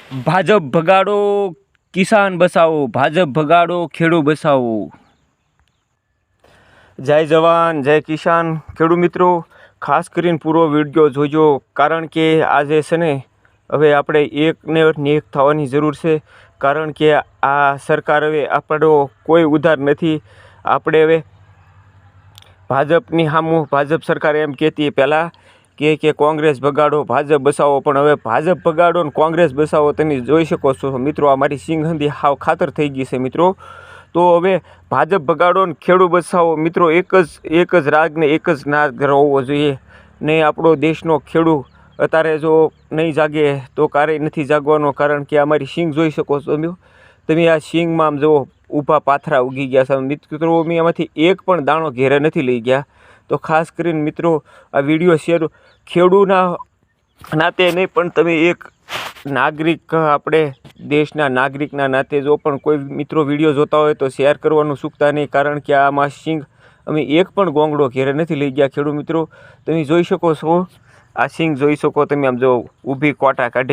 ભાજપ ભગાડો કિસાન બસાવો, ભાજપ ભગાડો ખેડૂત બસાવો। જય જવાન જય કિસાન। ખેડૂત મિત્રો ખાસ કરીને પૂરો વિડીયો જોજો, કારણ કે આજે છે ને હવે આપણે એકને એક થવાની જરૂર છે, કારણ કે આ સરકાર હવે આપણો કોઈ ઉધાર નથી। આપણે હવે ભાજપની સામું ભાજપ સરકાર એમ કહેતી પહેલાં કે કોંગ્રેસ ભગાડો ભાજપ બસાવો, પણ હવે ભાજપ ભગાડો ને કોંગ્રેસ બસાવો તમે જોઈ શકો છો મિત્રો। આ મારી સિંગ હંધી હાવ ખાતર થઈ ગઈ છે મિત્રો। તો હવે ભાજપ ભગાડો ને ખેડૂત બસાવો મિત્રો, એક જ રાગ ને એક જ નાદ હોવો જોઈએ ને। આપણો દેશનો ખેડૂત અત્યારે જો નહીં જાગે તો ક્યારેય નથી જાગવાનો, કારણ કે અમારી સિંગ જોઈ શકો છો તમે। આ સિંગમાં આમ જુઓ ઊભા પાથરા ઉગી ગયા છે મિત્રો। અમે એમાંથી એક પણ દાણો ઘેરે નથી લઈ ગયા। તો ખાસ કરીને મિત્રો આ વિડીયો શેર ખેડૂતના નાતે નહીં, પણ તમે એક નાગરિક, આપણે દેશના નાગરિકના નાતે જો પણ કોઈ મિત્રો વિડીયો જોતા હોય તો શેર કરવાનું ચૂકતા નહીં, કારણ કે આમાં સિંગ અમે એક પણ ગોંગડો ઘેરે નથી લઈ ગયા ખેડૂત મિત્રો। તમે જોઈ શકો છો આ સિંગ જોઈ શકો તમે, આમ જો ઊભી કોટા કાઢી